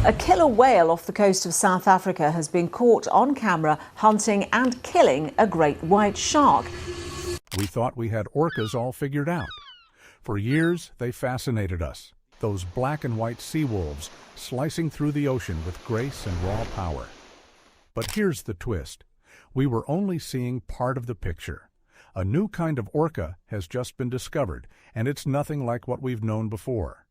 A killer whale off the coast of South Africa has been caught on camera hunting and killing a great white shark. We thought we had orcas all figured out. For years, they fascinated us. Those black and white sea wolves slicing through the ocean with grace and raw power. But here's the twist. We were only seeing part of the picture. A new kind of orca has just been discovered, and it's nothing like what we've known before.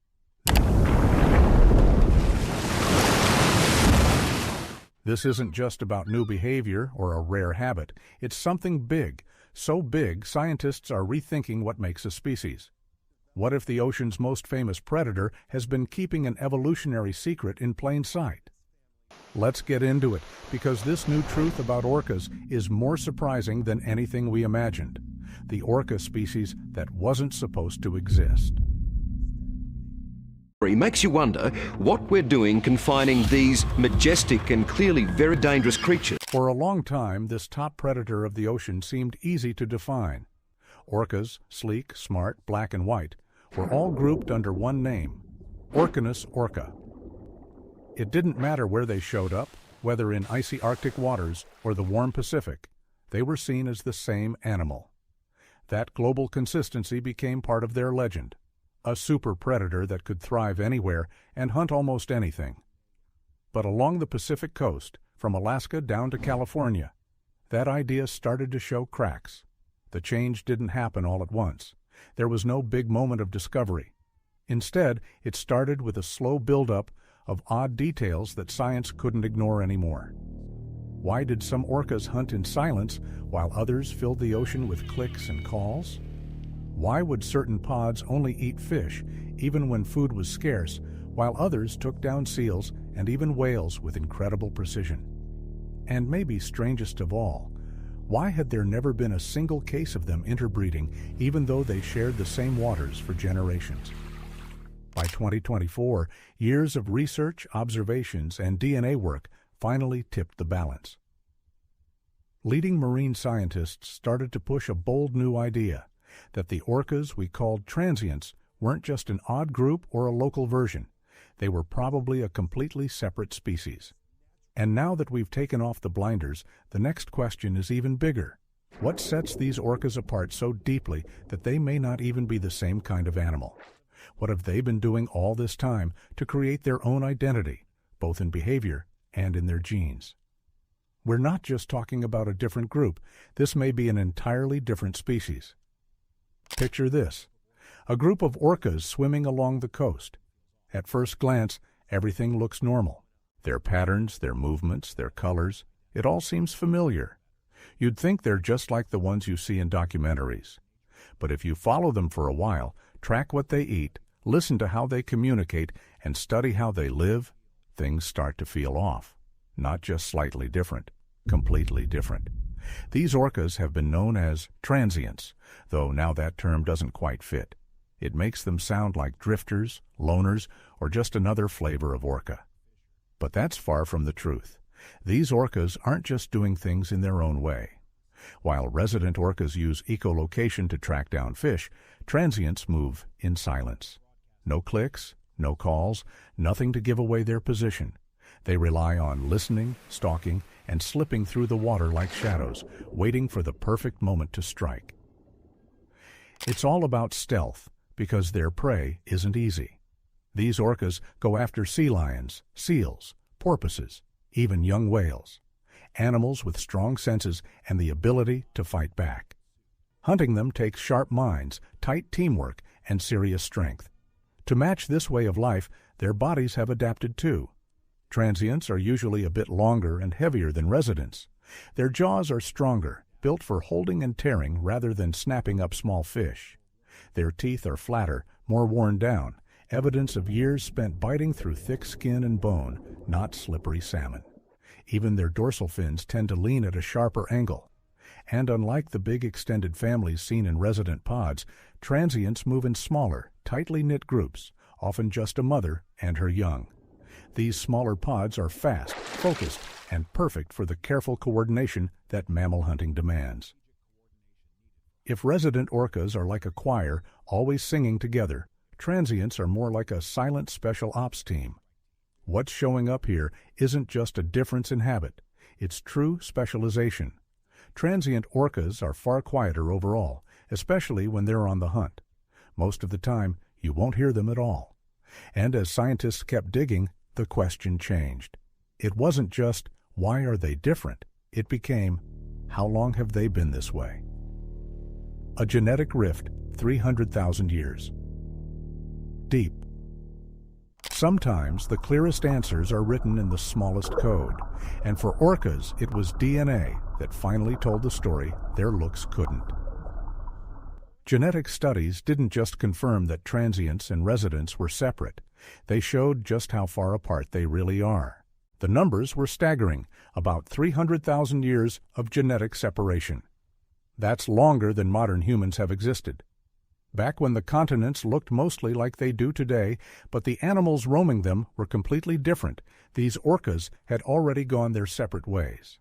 This isn't just about new behavior or a rare habit. It's something big, so big scientists are rethinking what makes a species. What if the ocean's most famous predator has been keeping an evolutionary secret in plain sight? Let's get into it, because this new truth about orcas is more surprising than anything we imagined. The orca species that wasn't supposed to exist. It makes you wonder what we're doing confining these majestic and clearly very dangerous creatures. For a long time, this top predator of the ocean seemed easy to define. Orcas, sleek, smart, black and white, were all grouped under one name, Orcanus orca. It didn't matter where they showed up, whether in icy Arctic waters or the warm Pacific, they were seen as the same animal. That global consistency became part of their legend. A super predator that could thrive anywhere and hunt almost anything. But along the Pacific coast, from Alaska down to California, that idea started to show cracks. The change didn't happen all at once. There was no big moment of discovery. Instead, it started with a slow buildup of odd details that science couldn't ignore anymore. Why did some orcas hunt in silence while others filled the ocean with clicks and calls? Why would certain pods only eat fish, even when food was scarce, while others took down seals and even whales with incredible precision? And maybe strangest of all, why had there never been a single case of them interbreeding, even though they shared the same waters for generations? By 2024, years of research, observations, and DNA work finally tipped the balance. Leading marine scientists started to push a bold new idea, that the orcas we called transients weren't just an odd group or a local version. They were probably a completely separate species. And now that we've taken off the blinders, the next question is even bigger. What sets these orcas apart so deeply that they may not even be the same kind of animal? What have they been doing all this time to create their own identity, both in behavior and in their genes? We're not just talking about a different group. This may be an entirely different species. Picture this, a group of orcas swimming along the coast. At first glance, everything looks normal. Their patterns, their movements, their colors, it all seems familiar. You'd think they're just like the ones you see in documentaries. But if you follow them for a while, track what they eat, listen to how they communicate, and study how they live, things start to feel off. Not just slightly different, completely different. These orcas have been known as transients, though now that term doesn't quite fit. It makes them sound like drifters, loners, or just another flavor of orca. But that's far from the truth. These orcas aren't just doing things in their own way. While resident orcas use echolocation to track down fish, transients move in silence. No clicks, no calls, nothing to give away their position. They rely on listening, stalking, and slipping through the water like shadows, waiting for the perfect moment to strike. It's all about stealth, because their prey isn't easy. These orcas go after sea lions, seals, porpoises, even young whales, animals with strong senses and the ability to fight back. Hunting them takes sharp minds, tight teamwork, and serious strength. To match this way of life, their bodies have adapted too. Transients are usually a bit longer and heavier than residents. Their jaws are stronger, built for holding and tearing rather than snapping up small fish. Their teeth are flatter, more worn down, evidence of years spent biting through thick skin and bone, not slippery salmon. Even their dorsal fins tend to lean at a sharper angle. And unlike the big extended families seen in resident pods, transients move in smaller, tightly knit groups, often just a mother and her young. These smaller pods are fast, focused, and perfect for the careful coordination that mammal hunting demands. If resident orcas are like a choir, always singing together, transients are more like a silent special ops team. What's showing up here isn't just a difference in habit, it's true specialization. Transient orcas are far quieter overall, especially when they're on the hunt. Most of the time, you won't hear them at all. And as scientists kept digging, the question changed. It wasn't just, why are they different? It became, how long have they been this way? A genetic rift, 300,000 years. Deep. Sometimes the clearest answers are written in the smallest code, and for orcas it was DNA that finally told the story their looks couldn't. Genetic studies didn't just confirm that transients and residents were separate, they showed just how far apart they really are. The numbers were staggering, about 300,000 years of genetic separation. That's longer than modern humans have existed. Back when the continents looked mostly like they do today, but the animals roaming them were completely different, these orcas had already gone their separate ways.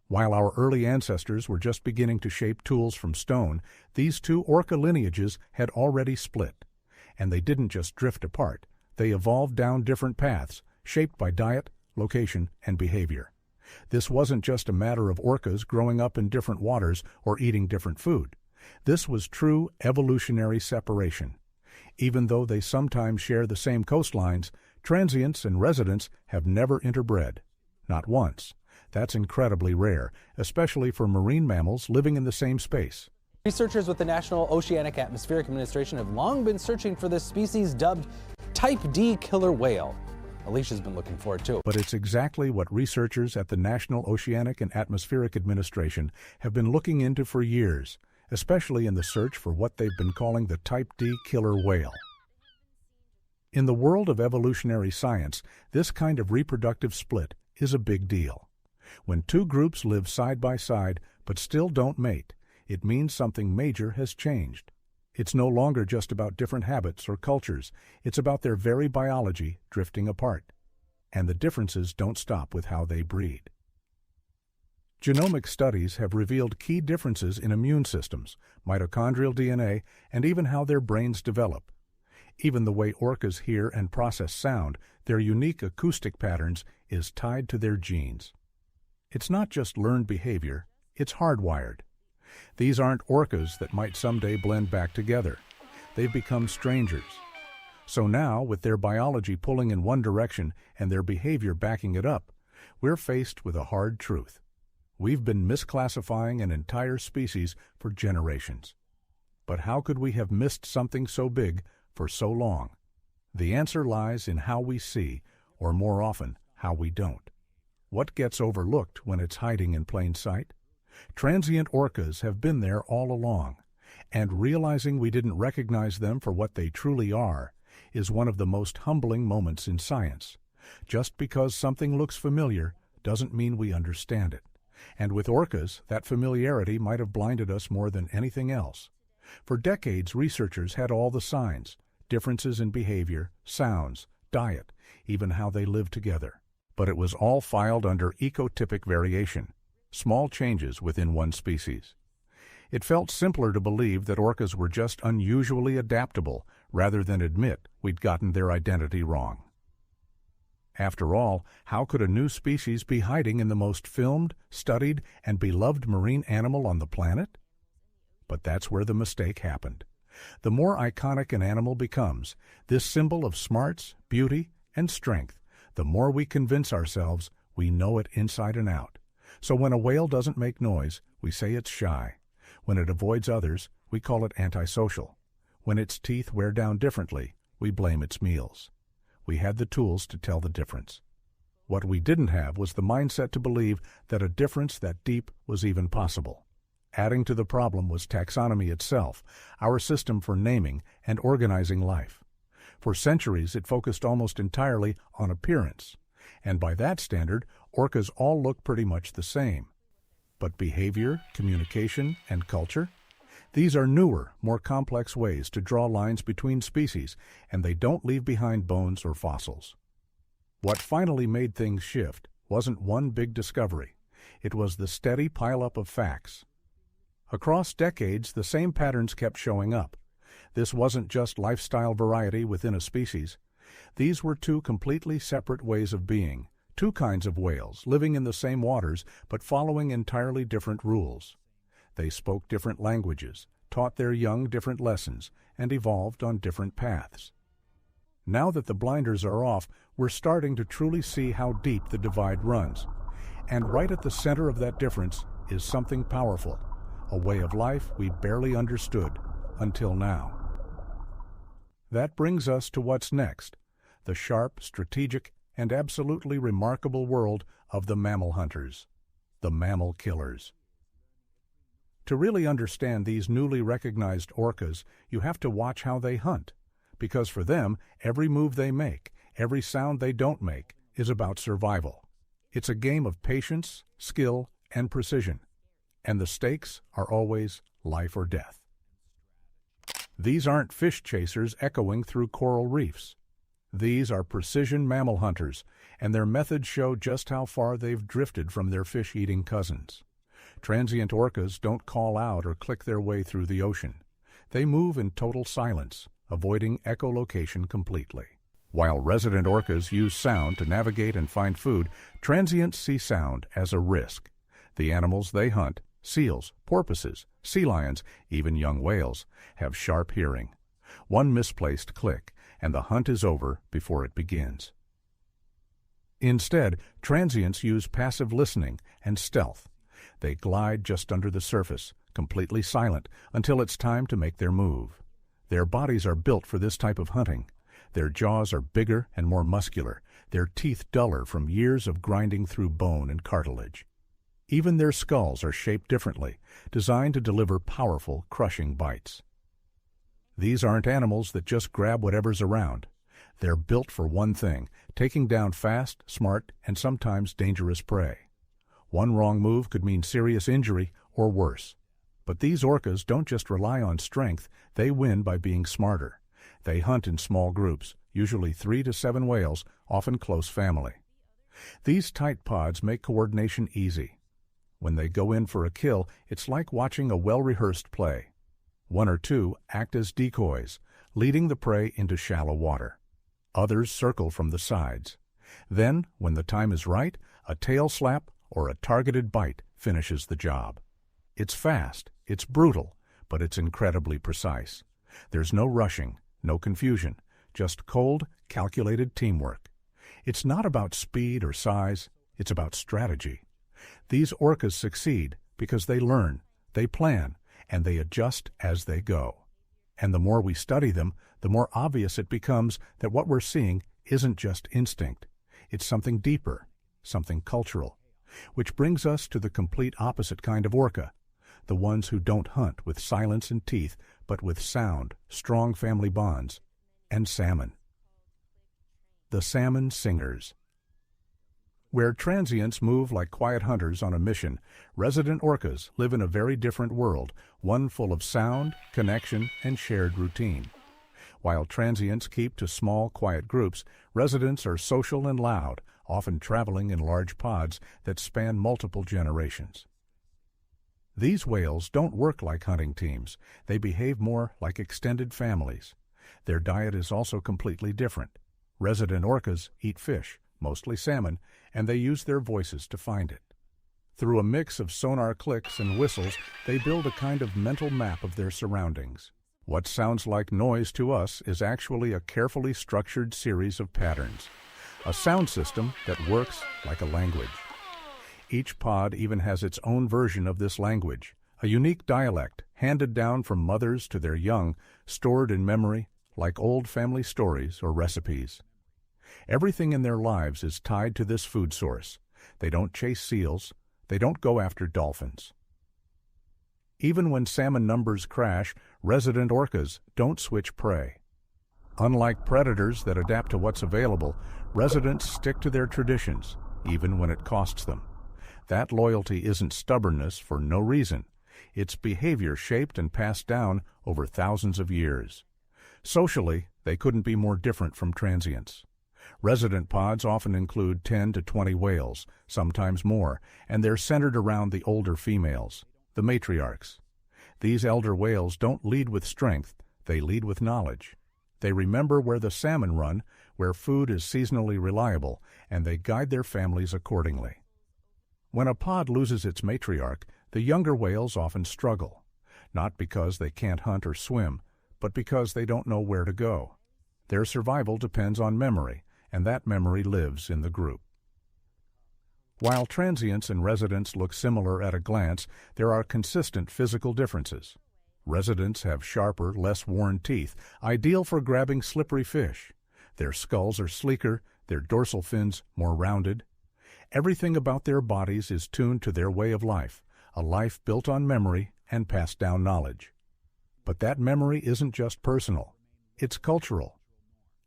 While our early ancestors were just beginning to shape tools from stone, these two orca lineages had already split. And they didn't just drift apart, they evolved down different paths, shaped by diet, location, and behavior. This wasn't just a matter of orcas growing up in different waters or eating different food. This was true evolutionary separation. Even though they sometimes share the same coastlines, transients and residents have never interbred. Not once. That's incredibly rare, especially for marine mammals living in the same space. Researchers with the National Oceanic Atmospheric Administration have long been searching for this species dubbed Type D killer whale. Alicia's been looking for it too. But it's exactly what researchers at the National Oceanic and Atmospheric Administration have been looking into for years, especially in the search for what they've been calling the Type D killer whale. In the world of evolutionary science, this kind of reproductive split is a big deal. When two groups live side by side but still don't mate, it means something major has changed. It's no longer just about different habits or cultures, it's about their very biology drifting apart. And the differences don't stop with how they breed. Genomic studies have revealed key differences in immune systems, mitochondrial DNA, and even how their brains develop. Even the way orcas hear and process sound, their unique acoustic patterns, is tied to their genes. It's not just learned behavior, it's hardwired. These aren't orcas that might someday blend back together. They've become strangers. So now, with their biology pulling in one direction and their behavior backing it up, we're faced with a hard truth. We've been misclassifying an entire species for generations. But how could we have missed something so big for so long? The answer lies in how we see, or more often, how we don't. What gets overlooked when it's hiding in plain sight? Transient orcas have been there all along, and realizing we didn't recognize them for what they truly are is one of the most humbling moments in science. Just because something looks familiar doesn't mean we understand it. And with orcas, that familiarity might have blinded us more than anything else. For decades, researchers had all the signs, differences in behavior, sounds, diet, even how they live together. But it was all filed under ecotypic variation, small changes within one species. It felt simpler to believe that orcas were just unusually adaptable rather than admit we'd gotten their identity wrong. After all, how could a new species be hiding in the most filmed, studied, and beloved marine animal on the planet? But that's where the mistake happened. The more iconic an animal becomes, this symbol of smarts, beauty, and strength, the more we convince ourselves we know it inside and out. So when a whale doesn't make noise, we say it's shy. When it avoids others, we call it antisocial. When its teeth wear down differently, we blame its meals. We had the tools to tell the difference. What we didn't have was the mindset to believe that a difference that deep was even possible. Adding to the problem was taxonomy itself, our system for naming and organizing life. For centuries, it focused almost entirely on appearance, and by that standard, orcas all look pretty much the same. But behavior, communication, and culture? These are newer, more complex ways to draw lines between species, and they don't leave behind bones or fossils. What finally made things shift wasn't one big discovery. It was the steady pileup of facts. Across decades, the same patterns kept showing up. This wasn't just lifestyle variety within a species. These were two completely separate ways of being, two kinds of whales living in the same waters but following entirely different rules. They spoke different languages, taught their young different lessons, and evolved on different paths. Now that the blinders are off, we're starting to truly see how deep the divide runs. And right at the center of that difference is something powerful, a way of life we barely understood until now. That brings us to what's next, the sharp, strategic, and absolutely remarkable world of the mammal hunters, the mammal killers. To really understand these newly recognized orcas, you have to watch how they hunt, because for them, every move they make, every sound they don't make, is about survival. It's a game of patience, skill, and precision, and the stakes are always life or death. These aren't fish chasers echoing through coral reefs. These are precision mammal hunters, and their methods show just how far they've drifted from their fish-eating cousins. Transient orcas don't call out or click their way through the ocean. They move in total silence, avoiding echolocation completely. While resident orcas use sound to navigate and find food, transients see sound as a risk. The animals they hunt, seals, porpoises, sea lions, even young whales, have sharp hearing. One misplaced click, and the hunt is over before it begins. Instead, transients use passive listening and stealth. They glide just under the surface, completely silent, until it's time to make their move. Their bodies are built for this type of hunting. Their jaws are bigger and more muscular, their teeth duller from years of grinding through bone and cartilage. Even their skulls are shaped differently, designed to deliver powerful, crushing bites. These aren't animals that just grab whatever's around. They're built for one thing, taking down fast, smart, and sometimes dangerous prey. One wrong move could mean serious injury or worse. But these orcas don't just rely on strength, they win by being smarter. They hunt in small groups, usually 3 to 7 whales, often close family. These tight pods make coordination easy. When they go in for a kill, it's like watching a well-rehearsed play. 1 or 2 act as decoys, leading the prey into shallow water. Others circle from the sides. Then, when the time is right, a tail slap or a targeted bite finishes the job. It's fast, it's brutal, but it's incredibly precise. There's no rushing, no confusion, just cold, calculated teamwork. It's not about speed or size, it's about strategy. These orcas succeed because they learn, they plan, and they adjust as they go. And the more we study them, the more obvious it becomes that what we're seeing isn't just instinct. It's something deeper, something cultural. Which brings us to the complete opposite kind of orca, the ones who don't hunt with silence and teeth, but with sound, strong family bonds, and salmon. The salmon singers. Where transients move like quiet hunters on a mission, resident orcas live in a very different world, one full of sound, connection, and shared routine. While transients keep to small, quiet groups, residents are social and loud, often traveling in large pods that span multiple generations. These whales don't work like hunting teams. They behave more like extended families. Their diet is also completely different. Resident orcas eat fish, mostly salmon, and they use their voices to find it. Through a mix of sonar clicks and whistles, they build a kind of mental map of their surroundings. What sounds like noise to us is actually a carefully structured series of patterns, a sound system that works like a language. Each pod even has its own version of this language, a unique dialect handed down from mothers to their young, stored in memory like old family stories or recipes. Everything in their lives is tied to this food source. They don't chase seals. They don't go after dolphins. Even when salmon numbers crash, resident orcas don't switch prey. Unlike predators that adapt to what's available, residents stick to their traditions, even when it costs them. That loyalty isn't stubbornness for no reason. It's behavior shaped and passed down over thousands of years. Socially, they couldn't be more different from transients. Resident pods often include 10 to 20 whales, sometimes more, and they're centered around the older females, the matriarchs. These elder whales don't lead with strength, they lead with knowledge. They remember where the salmon run, where food is seasonally reliable and they guide their families accordingly. When a pod loses its matriarch, the younger whales often struggle, not because they can't hunt or swim, but because they don't know where to go. Their survival depends on memory, and that memory lives in the group. While transients and residents look similar at a glance, there are consistent physical differences. Residents have sharper, less worn teeth, ideal for grabbing slippery fish. Their skulls are sleeker, their dorsal fins more rounded. Everything about their bodies is tuned to their way of life, a life built on memory and passed down knowledge. But that memory isn't just personal, it's cultural.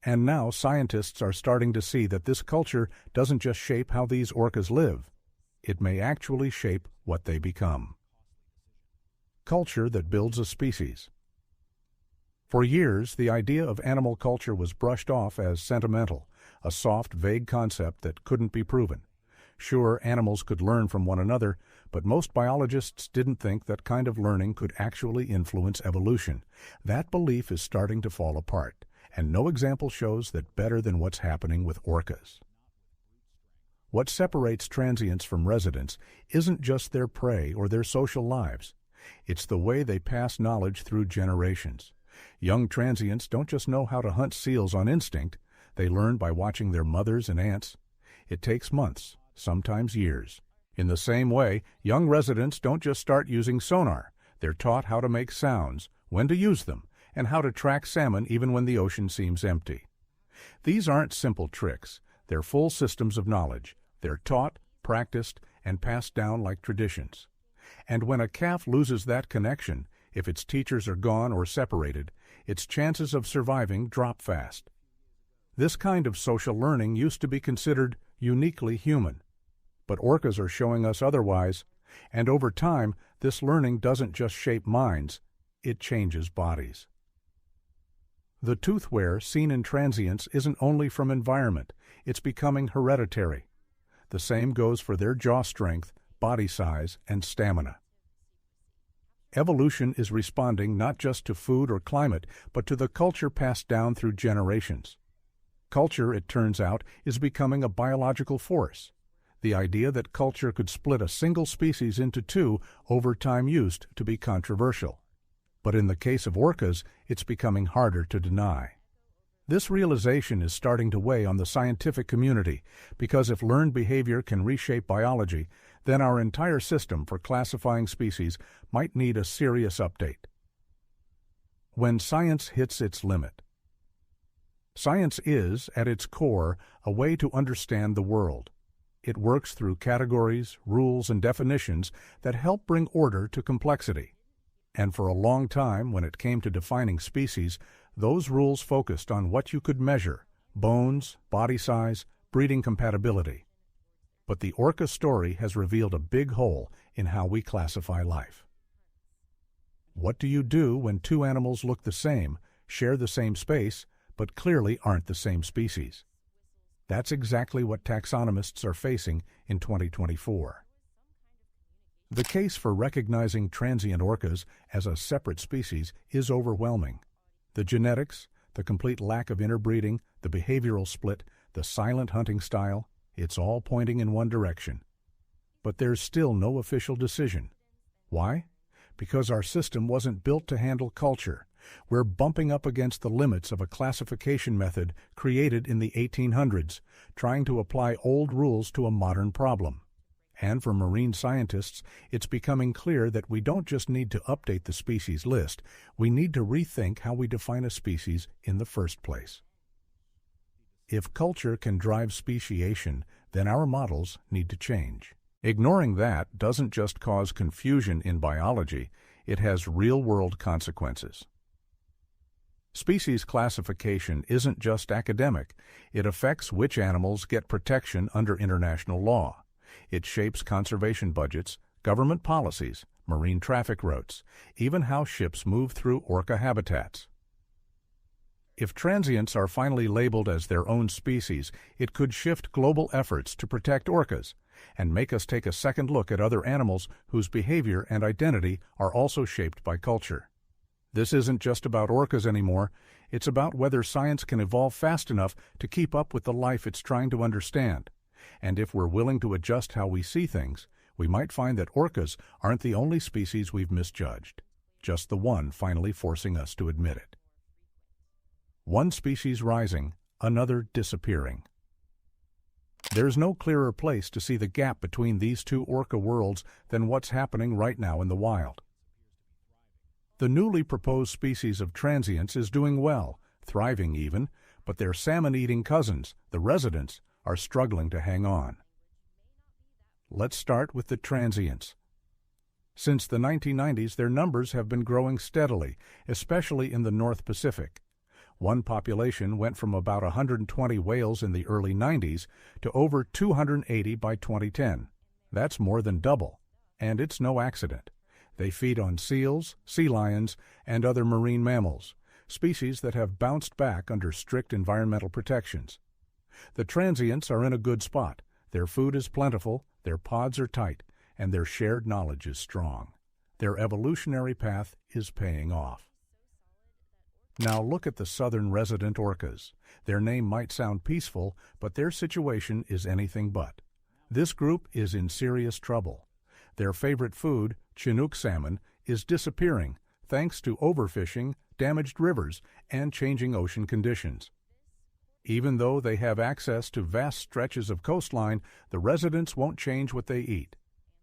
And now scientists are starting to see that this culture doesn't just shape how these orcas live, it may actually shape what they become. Culture that builds a species. For years, the idea of animal culture was brushed off as sentimental, a soft, vague concept that couldn't be proven. Sure, animals could learn from one another, but most biologists didn't think that kind of learning could actually influence evolution. That belief is starting to fall apart, and no example shows that better than what's happening with orcas. What separates transients from residents isn't just their prey or their social lives. It's the way they pass knowledge through generations. Young transients don't just know how to hunt seals on instinct, they learn by watching their mothers and aunts. It takes months, sometimes years. In the same way, young residents don't just start using sonar. They're taught how to make sounds, when to use them, and how to track salmon even when the ocean seems empty. These aren't simple tricks. They're full systems of knowledge. They're taught, practiced, and passed down like traditions. And when a calf loses that connection, if its teachers are gone or separated, its chances of surviving drop fast. This kind of social learning used to be considered uniquely human. But orcas are showing us otherwise, and over time, this learning doesn't just shape minds, it changes bodies. The tooth wear seen in transients isn't only from environment, it's becoming hereditary. The same goes for their jaw strength, body size, and stamina. Evolution is responding not just to food or climate, but to the culture passed down through generations. Culture, it turns out, is becoming a biological force. The idea that culture could split a single species into two over time used to be controversial. But in the case of orcas, it's becoming harder to deny. This realization is starting to weigh on the scientific community, because if learned behavior can reshape biology, then our entire system for classifying species might need a serious update. When science hits its limit. Science is, at its core, a way to understand the world. It works through categories, rules, and definitions that help bring order to complexity. And for a long time, when it came to defining species, those rules focused on what you could measure: bones, body size, breeding compatibility. But the orca story has revealed a big hole in how we classify life. What do you do when two animals look the same, share the same space, but clearly aren't the same species? That's exactly what taxonomists are facing in 2024. The case for recognizing transient orcas as a separate species is overwhelming. The genetics, the complete lack of interbreeding, the behavioral split, the silent hunting style, it's all pointing in one direction. But there's still no official decision. Why? Because our system wasn't built to handle culture. We're bumping up against the limits of a classification method created in the 1800s, trying to apply old rules to a modern problem. And for marine scientists, it's becoming clear that we don't just need to update the species list, we need to rethink how we define a species in the first place. If culture can drive speciation, then our models need to change. Ignoring that doesn't just cause confusion in biology, it has real-world consequences. Species classification isn't just academic, it affects which animals get protection under international law. It shapes conservation budgets, government policies, marine traffic routes, even how ships move through orca habitats. If transients are finally labeled as their own species, it could shift global efforts to protect orcas and make us take a second look at other animals whose behavior and identity are also shaped by culture. This isn't just about orcas anymore, It's about whether science can evolve fast enough to keep up with the life it's trying to understand. And if we're willing to adjust how we see things, we might find that orcas aren't the only species we've misjudged, just the one finally forcing us to admit it. One species rising, another disappearing. There's no clearer place to see the gap between these two orca worlds than what's happening right now in the wild. The newly proposed species of transients is doing well, thriving even, but their salmon-eating cousins, the residents, are struggling to hang on. Let's start with the transients. Since the 1990s, their numbers have been growing steadily, especially in the North Pacific. One population went from about 120 whales in the early 90s to over 280 by 2010. That's more than double, and it's no accident. They feed on seals, sea lions, and other marine mammals, species that have bounced back under strict environmental protections. The transients are in a good spot. Their food is plentiful, their pods are tight, and their shared knowledge is strong. Their evolutionary path is paying off. Now look at the southern resident orcas. Their name might sound peaceful, but their situation is anything but. This group is in serious trouble. Their favorite food, Chinook salmon, is disappearing thanks to overfishing, damaged rivers, and changing ocean conditions. Even though they have access to vast stretches of coastline, the residents won't change what they eat.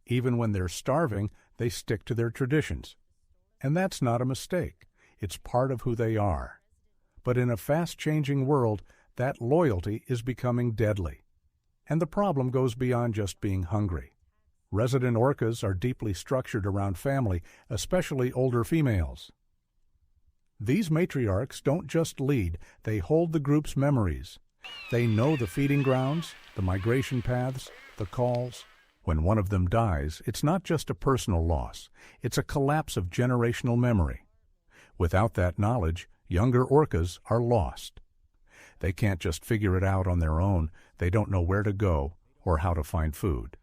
Even when they're starving, they stick to their traditions. And that's not a mistake. It's part of who they are. But in a fast-changing world, that loyalty is becoming deadly. And the problem goes beyond just being hungry. Resident orcas are deeply structured around family, especially older females. These matriarchs don't just lead, they hold the group's memories. They know the feeding grounds, the migration paths, the calls. When one of them dies, it's not just a personal loss, it's a collapse of generational memory. Without that knowledge, younger orcas are lost. They can't just figure it out on their own, they don't know where to go or how to find food.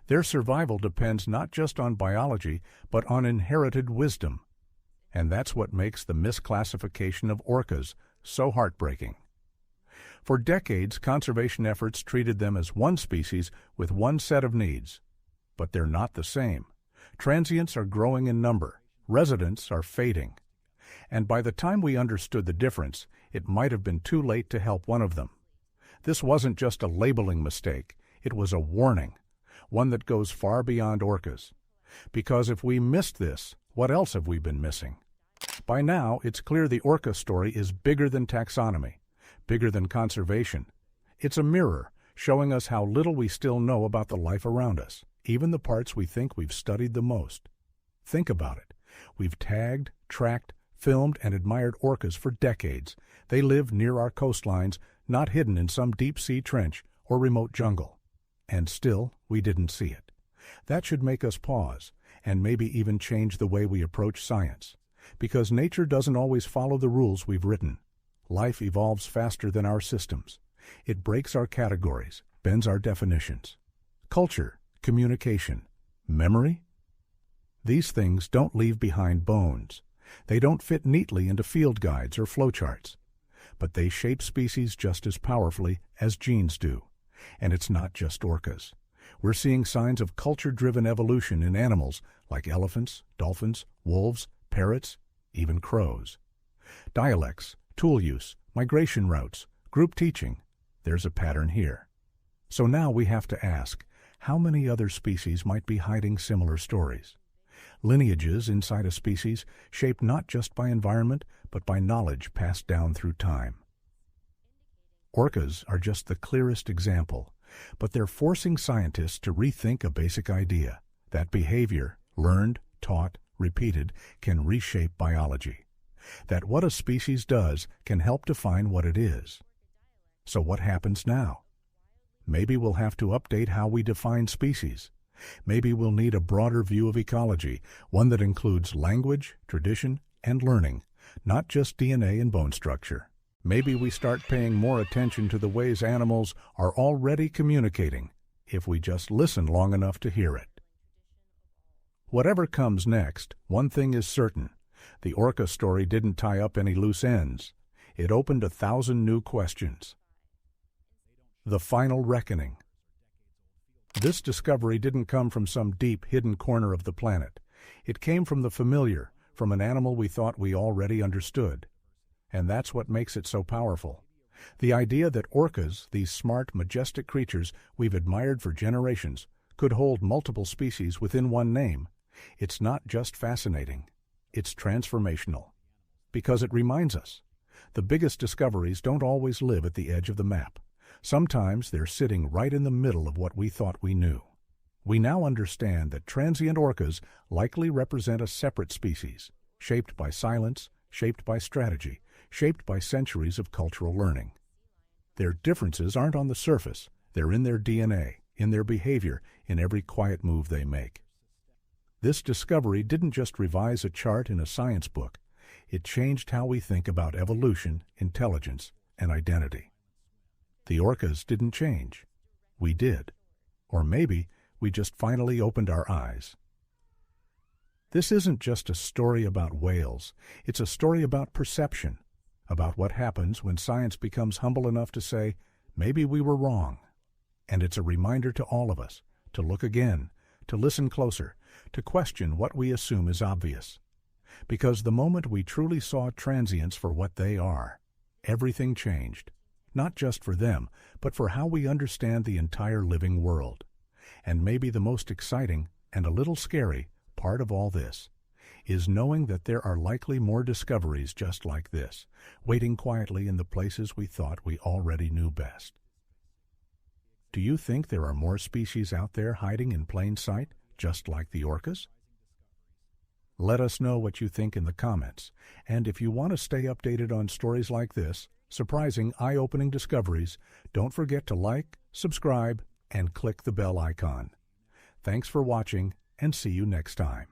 Their survival depends not just on biology, but on inherited wisdom. And that's what makes the misclassification of orcas so heartbreaking. For decades, conservation efforts treated them as one species with one set of needs. But they're not the same. Transients are growing in number. Residents are fading. And by the time we understood the difference, it might have been too late to help one of them. This wasn't just a labeling mistake. It was a warning, one that goes far beyond orcas. Because if we missed this, what else have we been missing? By now, it's clear the orca story is bigger than taxonomy, bigger than conservation. It's a mirror, showing us how little we still know about the life around us, even the parts we think we've studied the most. Think about it. We've tagged, tracked, filmed, and admired orcas for decades. They live near our coastlines, not hidden in some deep-sea trench or remote jungle. And still, we didn't see it. That should make us pause, and maybe even change the way we approach science. Because nature doesn't always follow the rules we've written. Life evolves faster than our systems. It breaks our categories, bends our definitions. Culture, communication, memory? These things don't leave behind bones. They don't fit neatly into field guides or flowcharts. But they shape species just as powerfully as genes do. And it's not just orcas. We're seeing signs of culture-driven evolution in animals like elephants, dolphins, wolves, parrots, even crows. Dialects, tool use, migration routes, group teaching. There's a pattern here. So now we have to ask, how many other species might be hiding similar stories? Lineages inside a species shaped not just by environment, but by knowledge passed down through time. Orcas are just the clearest example, but they're forcing scientists to rethink a basic idea, that behavior, learned, taught, repeated, can reshape biology. That what a species does can help define what it is. So what happens now? Maybe we'll have to update how we define species. Maybe we'll need a broader view of ecology, one that includes language, tradition, and learning, not just DNA and bone structure. Maybe we start paying more attention to the ways animals are already communicating, if we just listen long enough to hear it. Whatever comes next, one thing is certain. The orca story didn't tie up any loose ends. It opened 1,000 new questions. The final reckoning. This discovery didn't come from some deep, hidden corner of the planet. It came from the familiar, from an animal we thought we already understood. And that's what makes it so powerful. The idea that orcas, these smart, majestic creatures we've admired for generations, could hold multiple species within one name. It's not just fascinating, it's transformational. Because it reminds us, the biggest discoveries don't always live at the edge of the map. Sometimes they're sitting right in the middle of what we thought we knew. We now understand that transient orcas likely represent a separate species, shaped by silence, shaped by strategy, shaped by centuries of cultural learning. Their differences aren't on the surface, they're in their DNA, in their behavior, in every quiet move they make. This discovery didn't just revise a chart in a science book, it changed how we think about evolution, intelligence, and identity. The orcas didn't change. We did. Or maybe we just finally opened our eyes. This isn't just a story about whales. It's a story about perception, about what happens when science becomes humble enough to say, maybe we were wrong. And it's a reminder to all of us to look again, to listen closer, to question what we assume is obvious. Because the moment we truly saw transients for what they are, everything changed. Not just for them, but for how we understand the entire living world. And maybe the most exciting, and a little scary, part of all this is knowing that there are likely more discoveries just like this, waiting quietly in the places we thought we already knew best. Do you think there are more species out there hiding in plain sight, just like the orcas? Let us know what you think in the comments, and if you want to stay updated on stories like this, surprising, eye-opening discoveries, don't forget to like, subscribe, and click the bell icon. Thanks for watching, and see you next time.